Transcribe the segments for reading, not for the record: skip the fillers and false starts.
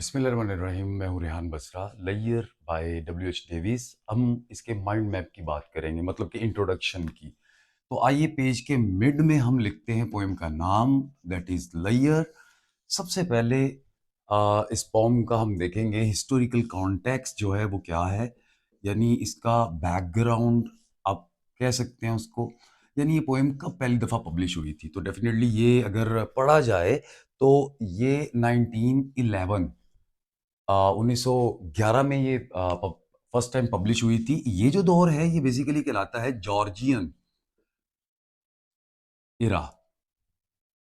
बिस्मिल्लाहिर्रहमानिर्रहीम। मैं हूँ रेहान बसरा। लैयर बाय डब्ल्यू एच डेविस। हम इसके माइंड मैप की बात करेंगे, मतलब कि इंट्रोडक्शन की। तो आइए, पेज के मिड में हम लिखते हैं पोएम का नाम, दैट इज लैयर। सबसे पहले इस पोएम का हम देखेंगे हिस्टोरिकल कॉन्टेक्स्ट जो है वो क्या है, यानी इसका बैकग्राउंड आप कह सकते हैं उसको। यानी ये पोएम कब पहली दफ़ा पब्लिश हुई थी, तो डेफिनेटली ये अगर पढ़ा जाए तो ये 1911 1911 में ये फर्स्ट टाइम पब्लिश हुई थी। ये जो दौर है ये बेसिकली कहलाता है जॉर्जियन इरा।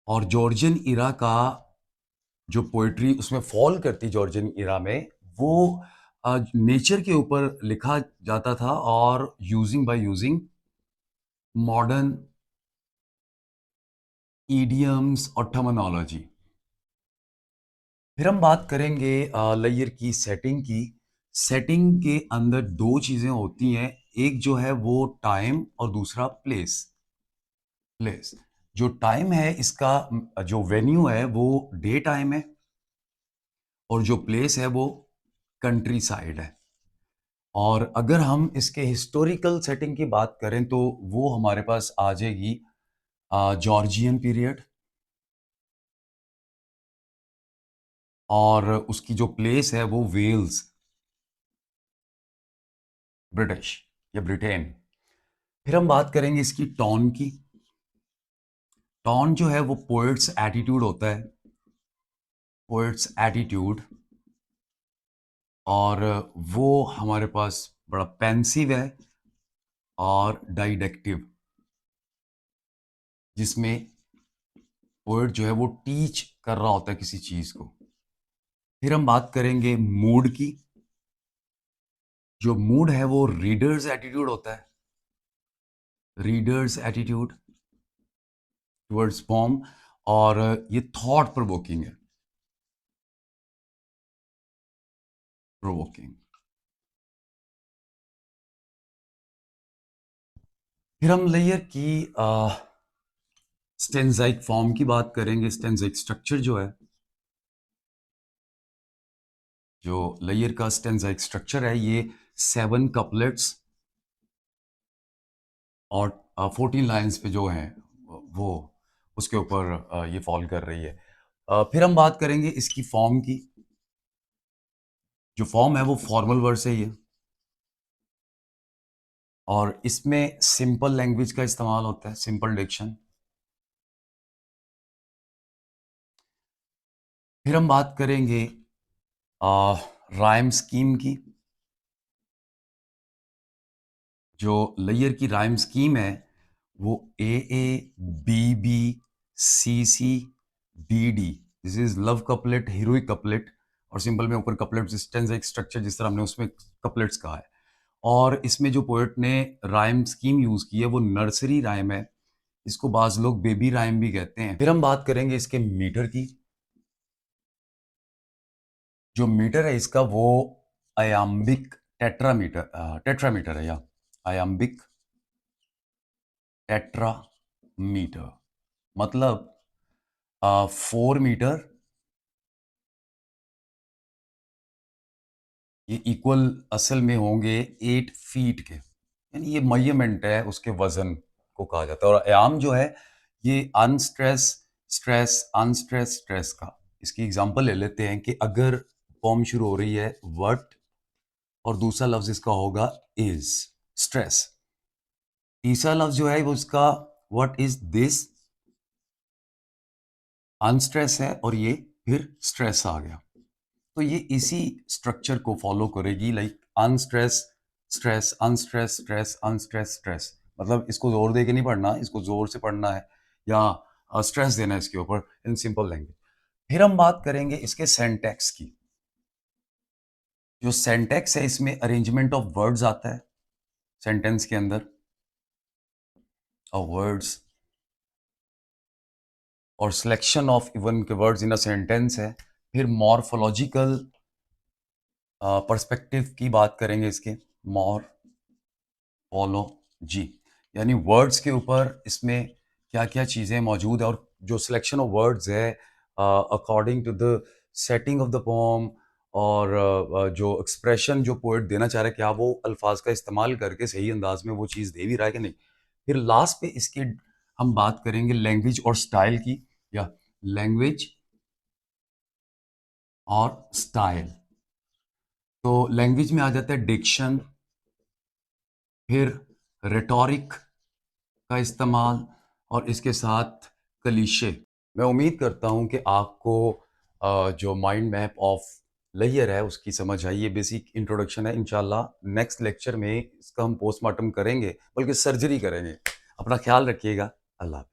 और जॉर्जियन इरा का जो पोएट्री उसमें फॉल करती जॉर्जियन इरा में, वो नेचर के ऊपर लिखा जाता था, और यूजिंग मॉडर्न ईडियम्स और टर्मिनोलॉजी। फिर हम बात करेंगे लैयर की सेटिंग की। सेटिंग के अंदर दो चीजें होती हैं, एक जो है वो टाइम और दूसरा प्लेस। जो टाइम है इसका, जो वेन्यू है वो डे टाइम है, और जो प्लेस है वो कंट्री साइड है। और अगर हम इसके हिस्टोरिकल सेटिंग की बात करें तो वो हमारे पास आ जाएगी जॉर्जियन पीरियड, और उसकी जो प्लेस है वो वेल्स, ब्रिटिश या ब्रिटेन। फिर हम बात करेंगे इसकी टोन की। टोन जो है वो पोएट्स एटीट्यूड होता है, पोएट्स एटीट्यूड। और वो हमारे पास बड़ा पेंसिव है और डाइडेक्टिव, जिसमें पोएट जो है वो टीच कर रहा होता है किसी चीज को। फिर हम बात करेंगे मूड की। जो मूड है वो रीडर्स एटीट्यूड होता है, रीडर्स एटीट्यूड टुवर्ड्स पोम। और ये थॉट प्रोवोकिंग है, प्रोवोकिंग। फिर हम लेयर की स्टेंजाइक फॉर्म की बात करेंगे। स्टेंजाइक स्ट्रक्चर जो है, जो लेयर का स्टेंजाइक स्ट्रक्चर है, ये 7 कपलेट्स और 14 लाइंस पे जो हैं वो उसके ऊपर ये फॉल कर रही है। फिर हम बात करेंगे इसकी फॉर्म की। जो फॉर्म है वो फॉर्मल वर्स है ये, और इसमें सिंपल लैंग्वेज का इस्तेमाल होता है, सिंपल डिक्शन। फिर हम बात करेंगे राइम स्कीम की। जो लेयर की राइम स्कीम है वो A A B B C C D D. This is love couplet, heroic couplet, और सिंपल में ऊपर कपलेट स्टेंजाइक स्ट्रक्चर जिस तरह हमने उसमें कपलेट्स कहा है। और इसमें जो पोएट ने राइम स्कीम यूज की है वो नर्सरी राइम है। इसको बाज लोग बेबी राइम भी कहते हैं। फिर हम बात करेंगे इसके मीटर की। जो मीटर है इसका वो आयाम्बिक टेट्रामीटर, टेट्रामीटर है, या आयाम्बिक टेट्रामीटर। मतलब 4 मीटर ये इक्वल असल में होंगे 8 फीट के, यानी ये मेजरमेंट है उसके वजन को कहा जाता है। और आयाम जो है ये अनस्ट्रेस स्ट्रेस अनस्ट्रेस स्ट्रेस का। इसकी एग्जांपल ले लेते हैं कि अगर फॉर्म शुरू हो रही है व्हाट, और दूसरा लफ्ज इसका होगा इज, स्ट्रेस। तीसरा लफ्ज जो है वो इसका व्हाट इज दिस, अनस्ट्रेस है, और ये फिर स्ट्रेस आ गया। तो ये इसी स्ट्रक्चर को फॉलो करेगी, like unstress stress unstress stress unstress stress. मतलब इसको जोर दे के नहीं पढ़ना, इसको जोर से पढ़ना है, या स्ट्रेस देना है इसके ऊपर इन सिंपल लैंग्वेज। फिर हम बात करेंगे इसके सेंटेक्स की। जो सेंटेक्स है इसमें अरेंजमेंट ऑफ वर्ड्स आता है सेंटेंस के अंदर, और वर्ड्स और सिलेक्शन ऑफ इवन के वर्ड्स इन अ सेंटेंस है। फिर मॉर्फोलॉजिकल पर्सपेक्टिव की बात करेंगे इसके, मॉर्फोलॉजी, यानी वर्ड्स के ऊपर इसमें क्या क्या चीज़ें मौजूद है, और जो सिलेक्शन ऑफ वर्ड्स है according to the setting of the poem, और जो एक्सप्रेशन जो पोएट देना चाह रहा है, क्या वो अल्फाज का इस्तेमाल करके सही अंदाज में वो चीज़ दे भी रहा है कि नहीं। फिर लास्ट पे इसकी हम बात करेंगे लैंग्वेज और स्टाइल की, या लैंग्वेज और स्टाइल। तो लैंग्वेज में आ जाता है डिक्शन, फिर रेटोरिक का इस्तेमाल, और इसके साथ क्लीशे। मैं उम्मीद करता हूँ कि आपको जो माइंड मैप ऑफ लैयर है उसकी समझ आई। ये बेसिक इंट्रोडक्शन है। इंशाल्लाह नेक्स्ट लेक्चर में इसका हम पोस्टमार्टम करेंगे, बल्कि सर्जरी करेंगे। अपना ख्याल रखिएगा। अल्लाह हाफ़िज़।